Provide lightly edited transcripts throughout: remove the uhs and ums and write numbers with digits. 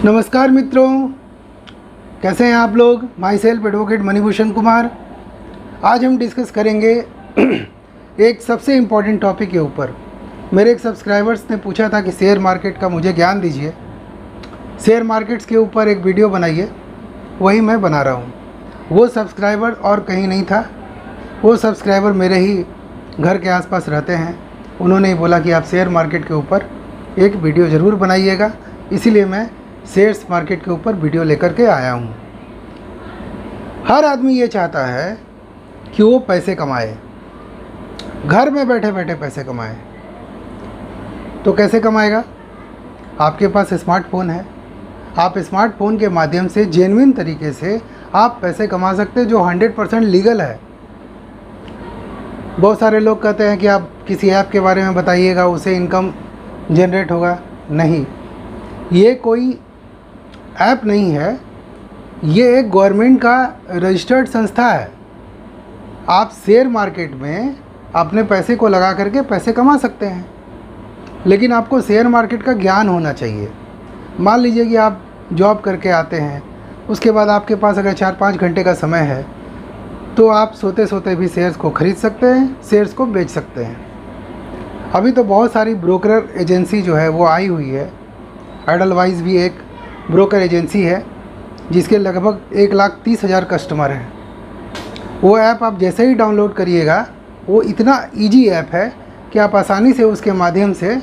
नमस्कार मित्रों, कैसे हैं आप लोग। My self advocate Manibhushan Kumar. आज हम डिस्कस करेंगे एक सबसे इम्पॉर्टेंट टॉपिक के ऊपर। मेरे एक सब्सक्राइबर्स ने पूछा था कि शेयर मार्केट का मुझे ज्ञान दीजिए, शेयर मार्केट्स के ऊपर एक वीडियो बनाइए। वही मैं बना रहा हूँ। वो सब्सक्राइबर और कहीं नहीं था, वो सब्सक्राइबर मेरे ही घर के आसपास रहते हैं। उन्होंने ही बोला कि आप शेयर मार्केट के ऊपर एक वीडियो ज़रूर बनाइएगा, इसीलिए मैं शेयर्स मार्केट के ऊपर वीडियो लेकर के आया हूँ। हर आदमी ये चाहता है कि वो पैसे कमाए, घर में बैठे बैठे पैसे कमाए। तो कैसे कमाएगा? आपके पास स्मार्टफ़ोन है, आप स्मार्टफ़ोन के माध्यम से जेन्युइन तरीके से आप पैसे कमा सकते हैं, जो 100% लीगल है। बहुत सारे लोग कहते हैं कि आप किसी ऐप के बारे में बताइएगा, उससे इनकम जनरेट होगा। नहीं, ये कोई ऐप नहीं है, ये एक गवर्नमेंट का रजिस्टर्ड संस्था है। आप शेयर मार्केट में अपने पैसे को लगा करके पैसे कमा सकते हैं, लेकिन आपको शेयर मार्केट का ज्ञान होना चाहिए। मान लीजिए कि आप जॉब करके आते हैं, उसके बाद आपके पास अगर 4-5 घंटे का समय है, तो आप सोते सोते भी शेयर्स को ख़रीद सकते हैं, शेयर्स को बेच सकते हैं। अभी तो बहुत सारी ब्रोकर एजेंसी जो है वो आई हुई है। एडलवाइस भी एक ब्रोकर एजेंसी है, जिसके लगभग 1,30,000 कस्टमर हैं। वो ऐप आप जैसे ही डाउनलोड करिएगा, वो इतना इजी ऐप है कि आप आसानी से उसके माध्यम से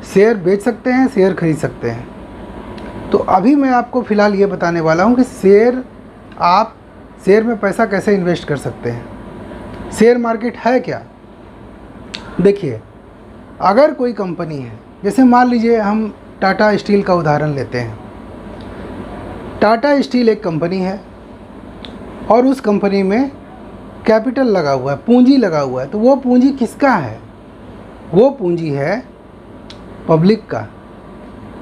शेयर बेच सकते हैं, शेयर खरीद सकते हैं। तो अभी मैं आपको फ़िलहाल ये बताने वाला हूँ कि शेयर में पैसा कैसे इन्वेस्ट कर सकते हैं। शेयर मार्केट है क्या? देखिए, अगर कोई कंपनी है, जैसे मान लीजिए हम टाटा स्टील का उदाहरण लेते हैं। टाटा स्टील एक कंपनी है और उस कंपनी में कैपिटल लगा हुआ है, पूंजी लगा हुआ है। तो वो पूंजी किसका है? वो पूंजी है पब्लिक का।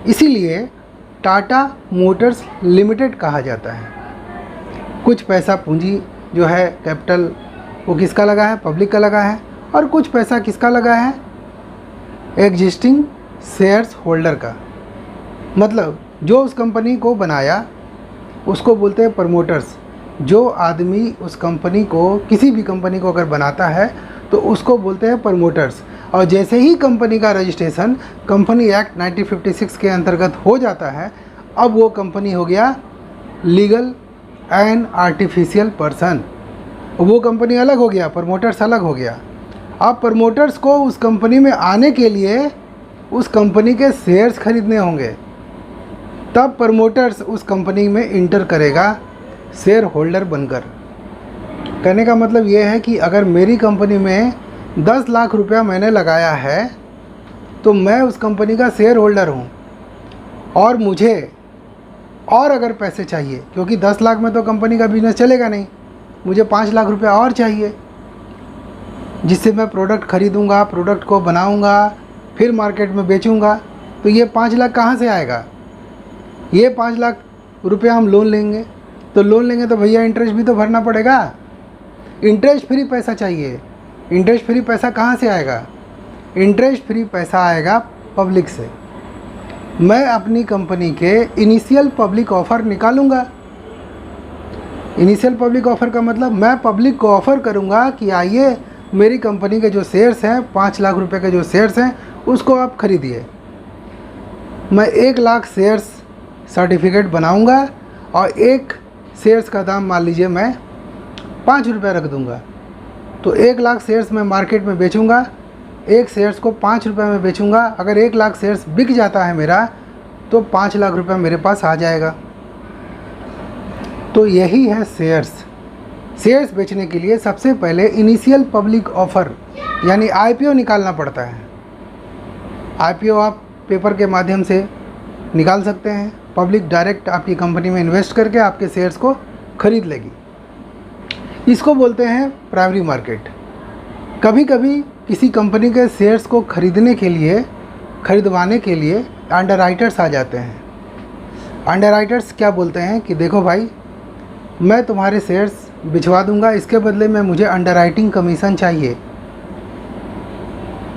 इसीलिए टाटा मोटर्स लिमिटेड कहा जाता है। कुछ पैसा पूंजी जो है कैपिटल, वो किसका लगा है? पब्लिक का लगा है। और कुछ पैसा किसका लगा है? एग्जिस्टिंग शेयर्स होल्डर का। मतलब जो उस कंपनी को बनाया उसको बोलते हैं प्रमोटर्स। जो आदमी उस कंपनी को, किसी भी कंपनी को अगर बनाता है तो उसको बोलते हैं प्रमोटर्स। और जैसे ही कंपनी का रजिस्ट्रेशन कंपनी एक्ट 1956 के अंतर्गत हो जाता है, अब वो कंपनी हो गया लीगल एंड आर्टिफिशियल पर्सन। वो कंपनी अलग हो गया, प्रमोटर्स अलग हो गया। अब प्रमोटर्स को उस कंपनी में आने के लिए उस कंपनी के शेयर्स खरीदने होंगे, तब प्रमोटर्स उस कंपनी में इंटर करेगा शेयर होल्डर बनकर। कहने का मतलब ये है कि अगर मेरी कंपनी में 10 लाख रुपया मैंने लगाया है, तो मैं उस कंपनी का शेयर होल्डर हूँ और मुझे और अगर पैसे चाहिए, क्योंकि 10 लाख में तो कंपनी का बिजनेस चलेगा नहीं, मुझे 5 लाख रुपया और चाहिए, जिससे मैं प्रोडक्ट खरीदूँगा, प्रोडक्ट को बनाऊँगा, फिर मार्केट में बेचूँगा। तो ये 5 लाख कहाँ से आएगा? ये 5 लाख रुपया हम लोन लेंगे, तो लोन लेंगे तो भैया इंटरेस्ट भी तो भरना पड़ेगा। इंटरेस्ट फ्री पैसा चाहिए। इंटरेस्ट फ्री पैसा कहाँ से आएगा? इंटरेस्ट फ्री पैसा आएगा पब्लिक से। मैं अपनी कंपनी के इनिशियल पब्लिक ऑफ़र निकालूंगा। इनिशियल पब्लिक ऑफ़र का मतलब मैं पब्लिक को ऑफ़र करूंगा कि आइए, मेरी कंपनी के जो शेयर्स हैं, 5 लाख रुपए के जो शेयर्स हैं, उसको आप खरीदिए। मैं 1 लाख शेयर्स सर्टिफिकेट बनाऊंगा और एक शेयर्स का दाम मान लीजिए मैं 5 रुपये रख दूंगा। तो 1 लाख शेयर्स मैं मार्केट में बेचूंगा, एक शेयर्स को 5 रुपये में बेचूंगा। अगर 1 लाख शेयर्स बिक जाता है मेरा, तो 5 लाख रुपये मेरे पास आ जाएगा। तो यही है शेयर्स। शेयर्स बेचने के लिए सबसे पहले इनिशियल पब्लिक ऑफ़र यानी IPO निकालना पड़ता है। IPO आप पेपर के माध्यम से निकाल सकते हैं। पब्लिक डायरेक्ट आपकी कंपनी में इन्वेस्ट करके आपके शेयर्स को खरीद लेगी। इसको बोलते हैं प्राइमरी मार्केट। कभी कभी किसी कंपनी के शेयर्स को खरीदवाने के लिए अंडरराइटर्स आ जाते हैं। अंडरराइटर्स क्या बोलते हैं कि देखो भाई, मैं तुम्हारे शेयर्स बिछवा दूंगा, इसके बदले में मुझे अंडरराइटिंग कमीशन चाहिए।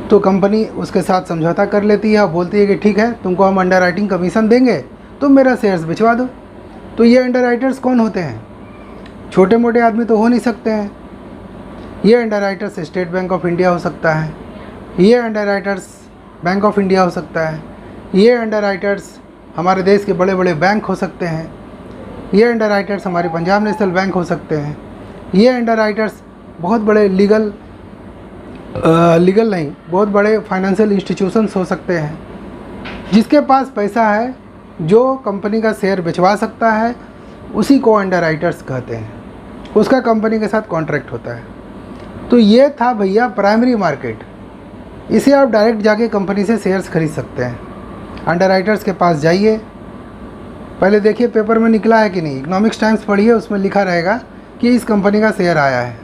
तो कंपनी उसके साथ समझौता कर लेती है और बोलती है कि ठीक है, तुमको हम अंडरराइटिंग कमीशन देंगे, तो मेरा शेयर्स भिजवा दो। तो ये अंडरराइटर्स कौन होते हैं? छोटे मोटे आदमी तो हो नहीं सकते हैं। ये underwriters state bank of India हो सकता है, ये अंडरराइटर्स बैंक ऑफ इंडिया हो सकता है, ये अंडरराइटर्स हमारे देश के बड़े बड़े बैंक हो सकते हैं, ये अंडरराइटर्स हमारे पंजाब नेशनल बैंक हो सकते हैं, ये अंडरराइटर्स बहुत बड़े लीगल नहीं, बहुत बड़े फाइनेंशियल इंस्टीट्यूशंस हो सकते हैं। जिसके पास पैसा है, जो कंपनी का शेयर बेचवा सकता है, उसी को अंडरराइटर्स कहते हैं। उसका कंपनी के साथ कॉन्ट्रैक्ट होता है। तो ये था भैया प्राइमरी मार्केट। इसे आप डायरेक्ट जाके कंपनी से शेयर्स खरीद सकते हैं। अंडरराइटर्स के पास जाइए, पहले देखिए पेपर में निकला है कि नहीं। इकोनॉमिक्स टाइम्स पढ़िए, उसमें लिखा रहेगा कि इस कंपनी का शेयर आया है।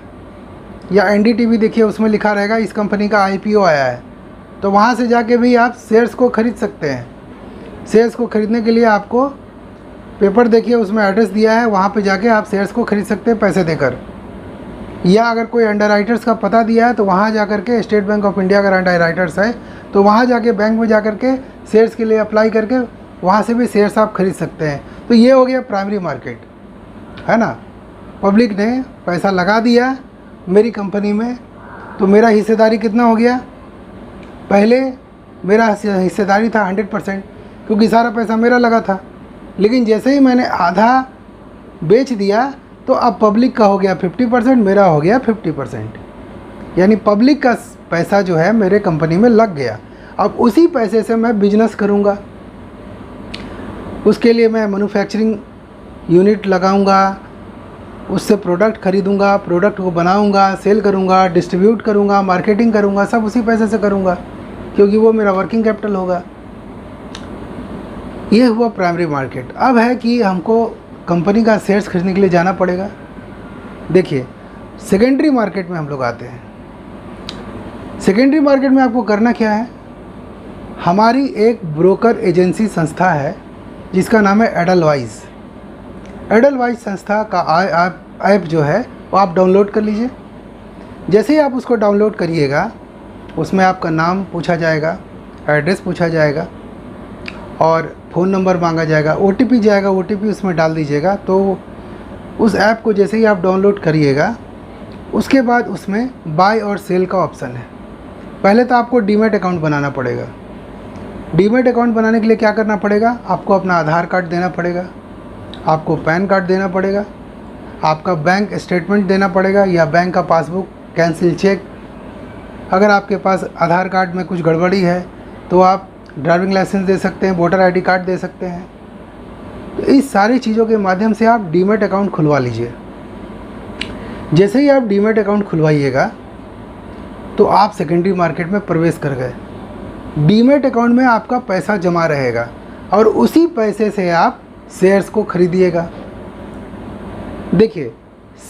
या एनडीटीवी देखिए, उसमें लिखा रहेगा इस कंपनी का आईपीओ आया है। तो वहाँ से जाके भी आप शेयर्स को ख़रीद सकते हैं। शेयर्स को ख़रीदने के लिए आपको पेपर देखिए, उसमें एड्रेस दिया है, वहाँ पे जाके आप शेयर्स को ख़रीद सकते हैं पैसे देकर। या अगर कोई अंडरराइटर्स का पता दिया है तो वहाँ जा कर के, स्टेट बैंक ऑफ इंडिया अगर अंडरराइटर्स है तो वहाँ जाके बैंक में जा कर के शेयर्स के लिए अप्लाई करके वहाँ से भी शेयर्स आप खरीद सकते हैं। तो ये हो गया प्राइमरी मार्केट, है ना। पब्लिक ने पैसा लगा दिया मेरी कंपनी में, तो मेरा हिस्सेदारी कितना हो गया? पहले मेरा हिस्सेदारी था 100%, क्योंकि सारा पैसा मेरा लगा था। लेकिन जैसे ही मैंने आधा बेच दिया तो अब पब्लिक का हो गया 50%, मेरा हो गया 50%। यानी पब्लिक का पैसा जो है मेरे कंपनी में लग गया। अब उसी पैसे से मैं बिजनेस करूँगा। उसके लिए मैं मैन्युफैक्चरिंग यूनिट लगाऊंगा, उससे प्रोडक्ट खरीदूंगा, प्रोडक्ट को बनाऊंगा, सेल करूंगा, डिस्ट्रीब्यूट करूंगा, मार्केटिंग करूंगा, सब उसी पैसे से करूंगा, क्योंकि वो मेरा वर्किंग कैपिटल होगा। ये हुआ प्राइमरी मार्केट। अब है कि हमको कंपनी का शेयर्स खरीदने के लिए जाना पड़ेगा। देखिए, सेकेंडरी मार्केट में हम लोग आते हैं। सेकेंडरी मार्केट में आपको करना क्या है? हमारी एक ब्रोकर एजेंसी संस्था है जिसका नाम है एडलवाइज। एडलवाइज संस्था का ऐप जो है वो आप डाउनलोड कर लीजिए। जैसे ही आप उसको डाउनलोड करिएगा, उसमें आपका नाम पूछा जाएगा, एड्रेस पूछा जाएगा और फ़ोन नंबर मांगा जाएगा, ओटीपी जाएगा, ओटीपी उसमें डाल दीजिएगा। तो उस ऐप को जैसे ही आप डाउनलोड करिएगा, उसके बाद उसमें बाय और सेल का ऑप्शन है। पहले तो आपको डीमैट अकाउंट बनाना पड़ेगा। डीमैट अकाउंट बनाने के लिए क्या करना पड़ेगा? आपको अपना आधार कार्ड देना पड़ेगा, आपको पैन कार्ड देना पड़ेगा, आपका बैंक स्टेटमेंट देना पड़ेगा या बैंक का पासबुक, कैंसिल चेक। अगर आपके पास आधार कार्ड में कुछ गड़बड़ी है तो आप ड्राइविंग लाइसेंस दे सकते हैं, वोटर आईडी कार्ड दे सकते हैं। तो इस सारी चीज़ों के माध्यम से आप डीमैट अकाउंट खुलवा लीजिए। जैसे ही आप डीमैट अकाउंट खुलवाइएगा तो आप सेकेंडरी मार्केट में प्रवेश कर गए। डीमैट अकाउंट में आपका पैसा जमा रहेगा और उसी पैसे से आप शेयर्स को खरीदिएगा। देखिए,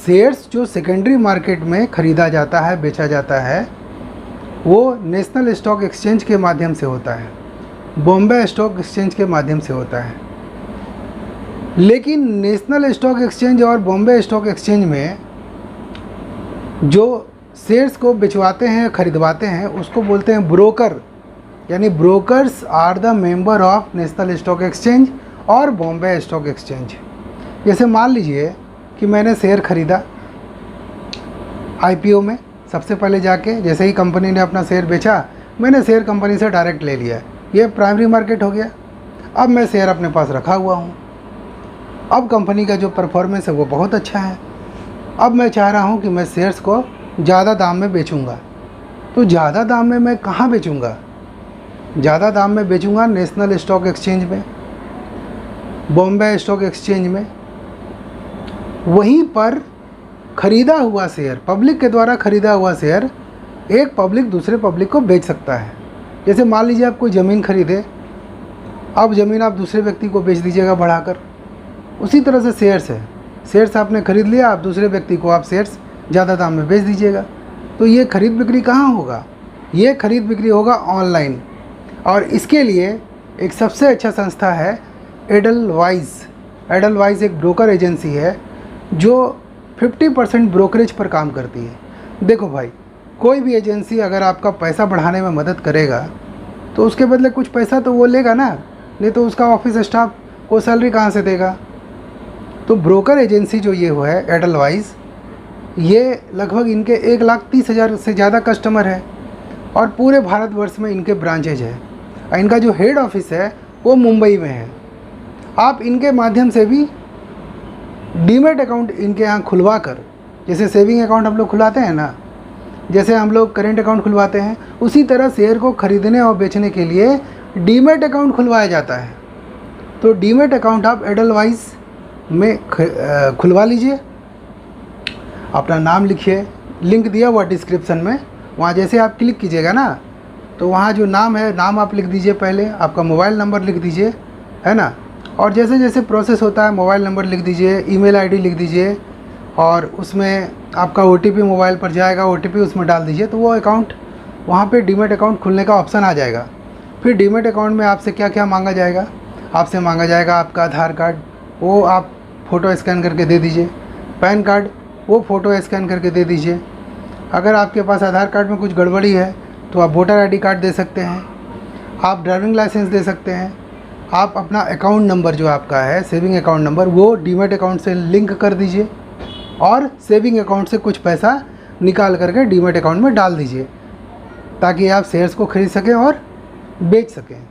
शेयर्स जो सेकेंडरी मार्केट में ख़रीदा जाता है, बेचा जाता है, वो नेशनल स्टॉक एक्सचेंज के माध्यम से होता है, बॉम्बे स्टॉक एक्सचेंज के माध्यम से होता है। लेकिन नेशनल स्टॉक एक्सचेंज और बॉम्बे स्टॉक एक्सचेंज में जो शेयर्स को बेचवाते हैं, खरीदवाते हैं, उसको बोलते हैं ब्रोकर। यानी brokers are the member of national stock exchange और बॉम्बे स्टॉक एक्सचेंज। जैसे मान लीजिए कि मैंने शेयर ख़रीदा आईपीओ में, सबसे पहले जाके जैसे ही कंपनी ने अपना शेयर बेचा, मैंने शेयर कंपनी से डायरेक्ट ले लिया। ये प्राइमरी मार्केट हो गया। अब मैं शेयर अपने पास रखा हुआ हूँ। अब कंपनी का जो परफॉर्मेंस है वो बहुत अच्छा है। अब मैं चाह रहा हूँ कि मैं शेयर्स को ज़्यादा दाम में बेचूँगा। तो ज़्यादा दाम में मैं कहाँ बेचूँगा? ज़्यादा दाम में बेचूँगा नेशनल स्टॉक एक्सचेंज में, बॉम्बे स्टॉक एक्सचेंज में। वहीं पर ख़रीदा हुआ शेयर, पब्लिक के द्वारा ख़रीदा हुआ शेयर एक पब्लिक दूसरे पब्लिक को बेच सकता है। जैसे मान लीजिए आप कोई ज़मीन खरीदे, अब ज़मीन आप दूसरे व्यक्ति को बेच दीजिएगा बढ़ाकर। उसी तरह से शेयर्स है, शेयर्स आपने ख़रीद लिया, आप दूसरे व्यक्ति को आप शेयर्स ज़्यादा दाम में बेच दीजिएगा। तो ये ख़रीद बिक्री कहाँ होगा? ये ख़रीद बिक्री होगा ऑनलाइन। और इसके लिए एक सबसे अच्छा संस्था है एडलवाइज। एडलवाइज एक ब्रोकर एजेंसी है जो 50% ब्रोकरेज पर काम करती है। देखो भाई, कोई भी एजेंसी अगर आपका पैसा बढ़ाने में मदद करेगा तो उसके बदले कुछ पैसा तो वो लेगा ना, नहीं तो उसका ऑफिस स्टाफ वो सैलरी कहाँ से देगा? तो ब्रोकर एजेंसी जो ये है एडलवाइस, ये लगभग इनके 1,30,000 से ज़्यादा कस्टमर है और पूरे भारतवर्ष में इनके ब्रांचेज है। और इनका जो हेड ऑफिस है वो मुंबई में है। आप इनके माध्यम से भी डीमैट अकाउंट इनके यहाँ खुलवा कर, जैसे सेविंग अकाउंट हम लोग खुलवाते हैं ना, जैसे हम लोग करेंट अकाउंट खुलवाते हैं, उसी तरह शेयर को ख़रीदने और बेचने के लिए डीमैट अकाउंट खुलवाया जाता है। तो डीमैट अकाउंट आप एडलवाइस में खुलवा लीजिए। अपना नाम लिखिए, लिंक दिया हुआ डिस्क्रिप्शन में, वहाँ जैसे आप क्लिक कीजिएगा ना तो वहाँ जो नाम है, नाम आप लिख दीजिए, पहले आपका मोबाइल नंबर लिख दीजिए, है ना। और जैसे जैसे प्रोसेस होता है मोबाइल नंबर लिख दीजिए, ईमेल आईडी लिख दीजिए और उसमें आपका ओटीपी मोबाइल पर जाएगा, ओटीपी उसमें डाल दीजिए तो वो अकाउंट, वहाँ पे डीमैट अकाउंट खुलने का ऑप्शन आ जाएगा। फिर डीमैट अकाउंट में आपसे क्या क्या मांगा जाएगा? आपसे मांगा जाएगा आपका आधार कार्ड, वो आप फ़ोटो स्कैन करके दे दीजिए। पैन कार्ड, वो फ़ोटो स्कैन करके दे दीजिए। अगर आपके पास आधार कार्ड में कुछ गड़बड़ी है तो आप वोटर आईडी कार्ड दे सकते हैं, आप ड्राइविंग लाइसेंस दे सकते हैं। आप अपना अकाउंट नंबर जो आपका है सेविंग अकाउंट नंबर, वो डीमैट अकाउंट से लिंक कर दीजिए और सेविंग अकाउंट से कुछ पैसा निकाल करके डीमैट अकाउंट में डाल दीजिए ताकि आप शेयर्स को खरीद सकें और बेच सकें।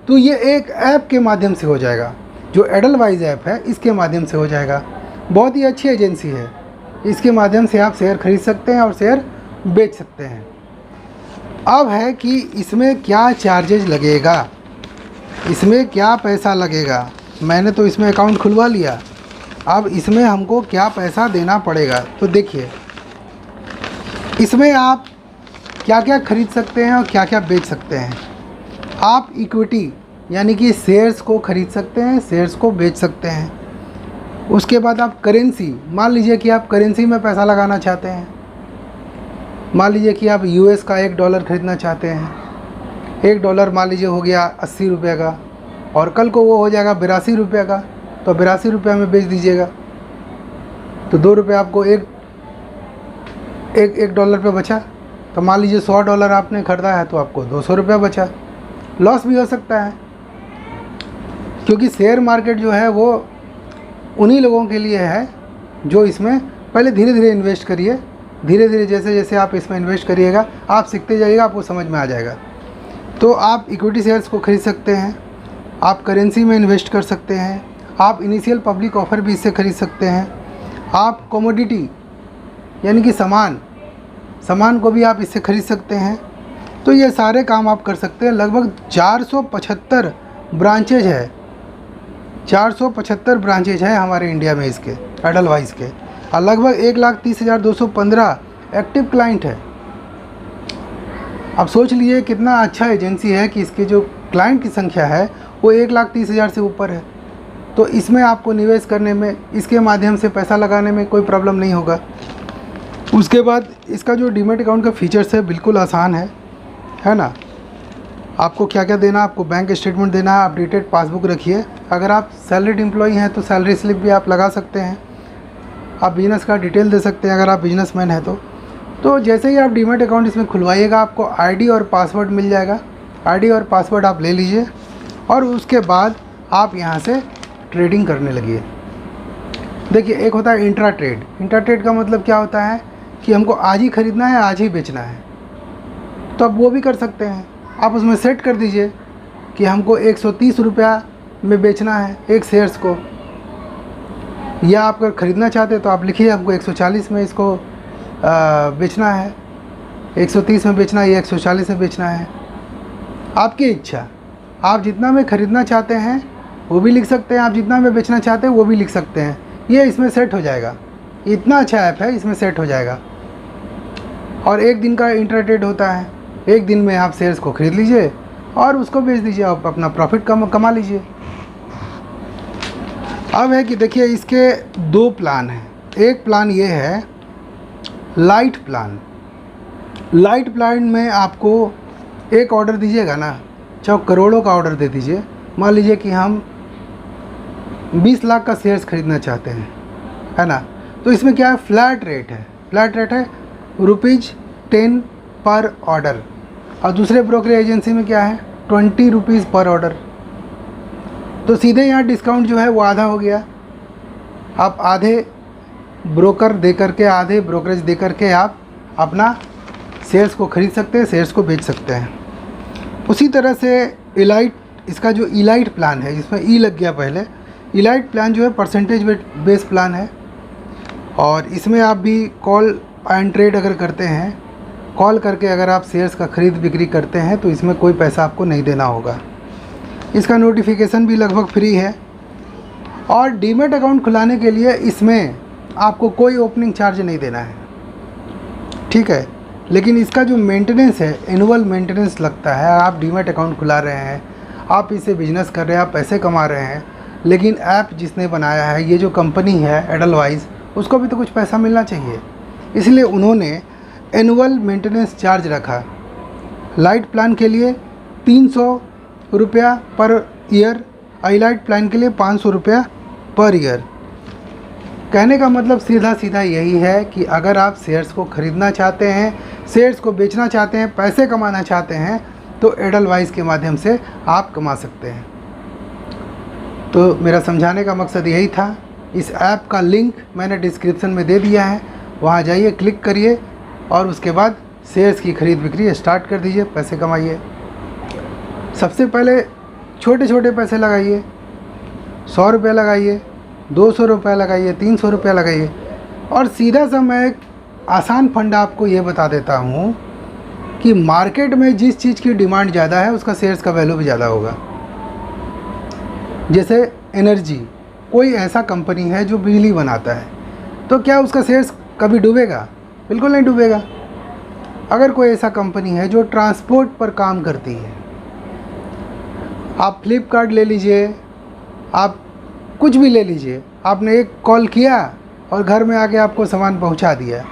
तो ये एक ऐप के माध्यम से हो जाएगा, जो एडलवाइस ऐप है इसके माध्यम से हो जाएगा। बहुत ही अच्छी एजेंसी है, इसके माध्यम से आप शेयर खरीद सकते हैं और शेयर बेच सकते हैं। अब है कि इसमें क्या चार्जेज लगेगा, इसमें क्या पैसा लगेगा। मैंने तो इसमें अकाउंट खुलवा लिया, अब इसमें हमको क्या पैसा देना पड़ेगा। तो देखिए, इसमें आप क्या क्या खरीद सकते हैं और क्या क्या बेच सकते हैं। आप इक्विटी यानी कि शेयर्स को खरीद सकते हैं, शेयर्स को बेच सकते हैं। उसके बाद आप करेंसी, मान लीजिए कि आप करेंसी में पैसा लगाना चाहते हैं, मान लीजिए कि आप यूएस का $1 खरीदना चाहते हैं। $1 मान लीजिए हो गया 80 रुपये का और कल को वो हो जाएगा 82 रुपये का, तो 82 रुपये में बेच दीजिएगा तो 2 रुपये आपको एक $1 पे बचा। तो मान लीजिए $100 आपने ख़रीदा है तो आपको 200 रुपये बचा। लॉस भी हो सकता है क्योंकि शेयर मार्केट जो है वो उन्हीं लोगों के लिए है जो इसमें पहले धीरे धीरे इन्वेस्ट करिए, धीरे धीरे जैसे जैसे आप इसमें इन्वेस्ट करिएगा आप सीखते जाइएगा, आपको समझ में आ जाएगा। तो आप इक्विटी शेयर्स को खरीद सकते हैं, आप करेंसी में इन्वेस्ट कर सकते हैं, आप इनिशियल पब्लिक ऑफ़र भी इससे खरीद सकते हैं, आप कमोडिटी यानी कि सामान को भी आप इससे खरीद सकते हैं। तो ये सारे काम आप कर सकते हैं। लगभग 475 ब्रांचेज है, 475 ब्रांचेज है हमारे इंडिया में इसके एडलवाइस के, और लगभग 1,30,215 एक्टिव क्लाइंट है। अब सोच लीजिए कितना अच्छा एजेंसी है कि इसके जो क्लाइंट की संख्या है वो 1,30,000 से ऊपर है। तो इसमें आपको निवेश करने में, इसके माध्यम से पैसा लगाने में कोई प्रॉब्लम नहीं होगा। उसके बाद इसका जो डीमैट अकाउंट का फीचर्स है बिल्कुल आसान है ना। आपको क्या क्या देना, आपको बैंक स्टेटमेंट देना है, अपडेटेड पासबुक रखिए। अगर आप सैलरीड एम्प्लॉई हैं तो सैलरी स्लिप भी आप लगा सकते हैं, आप बिजनेस का डिटेल दे सकते हैं अगर आप बिजनेसमैन हैं तो जैसे ही आप डीमैट अकाउंट इसमें खुलवाइएगा आपको आईडी और पासवर्ड मिल जाएगा। आईडी और पासवर्ड आप ले लीजिए और उसके बाद आप यहाँ से ट्रेडिंग करने लगिए। देखिए, एक होता है इंट्रा ट्रेड। इंट्रा ट्रेड का मतलब क्या होता है कि हमको आज ही ख़रीदना है, आज ही बेचना है, तो आप वो भी कर सकते हैं। आप उसमें सेट कर दीजिए कि हमको 130 रुपया में बेचना है एक शेयर्स को, या आप अगर ख़रीदना चाहते हैं तो आप लिखिए हमको 140 में इसको बेचना है, 130 में बेचना है या 140 में बेचना है। आपकी इच्छा, आप जितना में ख़रीदना चाहते हैं वो भी लिख सकते हैं, आप जितना में बेचना चाहते हैं वो भी लिख सकते हैं। ये इसमें सेट हो जाएगा। इतना अच्छा ऐप है, इसमें सेट हो जाएगा। और एक दिन का इंट्राट्रेड होता है, एक दिन में आप शेयर्स को ख़रीद लीजिए और उसको बेच दीजिए, आप अपना प्रॉफिट कमा लीजिए। अब है कि देखिए इसके 2 प्लान हैं। एक प्लान ये है लाइट प्लान। लाइट प्लान में आपको एक ऑर्डर दीजिएगा ना, चाहे करोड़ों का ऑर्डर दे दीजिए। मान लीजिए कि हम 20 लाख का शेयर्स खरीदना चाहते हैं, है ना, तो इसमें क्या है, फ्लैट रेट है। फ्लैट रेट है ₹10 पर ऑर्डर। और दूसरे ब्रोकरेज एजेंसी में क्या है, ₹20 पर ऑर्डर। तो सीधे यहाँ डिस्काउंट जो है वो आधा हो गया। आप आधे ब्रोकर दे करके, आधे ब्रोकरेज दे करके आप अपना शेयर्स को ख़रीद सकते हैं, शेयर्स को बेच सकते हैं। उसी तरह से इलाइट, इसका जो इलाइट प्लान है, जिसमें ई लग गया पहले, इलाइट प्लान जो है परसेंटेज बेस प्लान है, और इसमें आप भी कॉल एंड ट्रेड अगर करते हैं, कॉल करके अगर आप शेयर्स का ख़रीद बिक्री करते हैं तो इसमें कोई पैसा आपको नहीं देना होगा। इसका नोटिफिकेशन भी लगभग फ्री है, और डीमैट अकाउंट खुलाने के लिए इसमें आपको कोई ओपनिंग चार्ज नहीं देना है, ठीक है। लेकिन इसका जो मेंटेनेंस है, एनुअल मेंटेनेंस लगता है। आप डीमैट अकाउंट खुला रहे हैं, आप इससे बिजनेस कर रहे हैं, आप पैसे कमा रहे हैं, लेकिन ऐप जिसने बनाया है, ये जो कंपनी है एडलवाइज़, उसको भी तो कुछ पैसा मिलना चाहिए, इसलिए उन्होंने एनुअल मेंटेनेंस चार्ज रखा। लाइट प्लान के लिए 300 रुपया पर ईयर, इलाइट प्लान के लिए 500 रुपया पर ईयर। कहने का मतलब सीधा सीधा यही है कि अगर आप शेयर्स को ख़रीदना चाहते हैं, शेयर्स को बेचना चाहते हैं, पैसे कमाना चाहते हैं, तो एडलवाइज़ के माध्यम से आप कमा सकते हैं। तो मेरा समझाने का मकसद यही था। इस ऐप का लिंक मैंने डिस्क्रिप्शन में दे दिया है, वहाँ जाइए, क्लिक करिए और उसके बाद शेयर्स की ख़रीद बिक्री स्टार्ट कर दीजिए, पैसे कमाइए। सबसे पहले छोटे छोटे पैसे लगाइए, 100 रुपये लगाइए, 200 रुपये लगाइए, 300 रुपये लगाइए, और सीधा सा मैं एक आसान फंड आपको ये बता देता हूँ कि मार्केट में जिस चीज़ की डिमांड ज़्यादा है उसका शेयर्स का वैल्यू भी ज़्यादा होगा। जैसे एनर्जी, कोई ऐसा कंपनी है जो बिजली बनाता है, तो क्या उसका शेयर्स कभी डूबेगा? बिल्कुल नहीं डूबेगा। अगर कोई ऐसा कंपनी है जो ट्रांसपोर्ट पर काम करती है, आप फ्लिपकार्ट ले लीजिए, आप कुछ भी ले लीजिए, आपने एक कॉल किया और घर में आके आपको सामान पहुंचा दिया,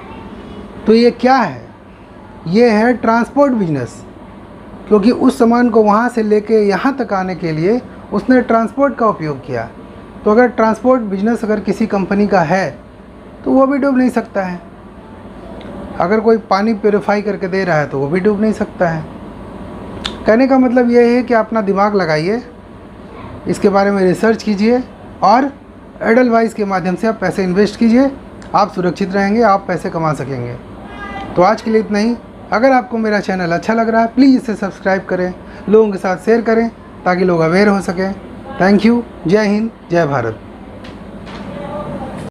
तो ये क्या है? ये है ट्रांसपोर्ट बिजनेस, क्योंकि उस सामान को वहाँ से लेके यहाँ तक आने के लिए उसने ट्रांसपोर्ट का उपयोग किया। तो अगर ट्रांसपोर्ट बिजनेस अगर किसी कंपनी का है तो वो भी डूब नहीं सकता है। अगर कोई पानी प्योरीफाई करके दे रहा है तो वो भी डूब नहीं सकता है। कहने का मतलब ये है कि अपना दिमाग लगाइए, इसके बारे में रिसर्च कीजिए और एडलवाइज़ के माध्यम से आप पैसे इन्वेस्ट कीजिए। आप सुरक्षित रहेंगे, आप पैसे कमा सकेंगे। तो आज के लिए इतना ही। अगर आपको मेरा चैनल अच्छा लग रहा है, प्लीज़ इसे सब्सक्राइब करें, लोगों के साथ शेयर करें ताकि लोग अवेयर हो सकें। Thank you. जय हिंद, जय भारत।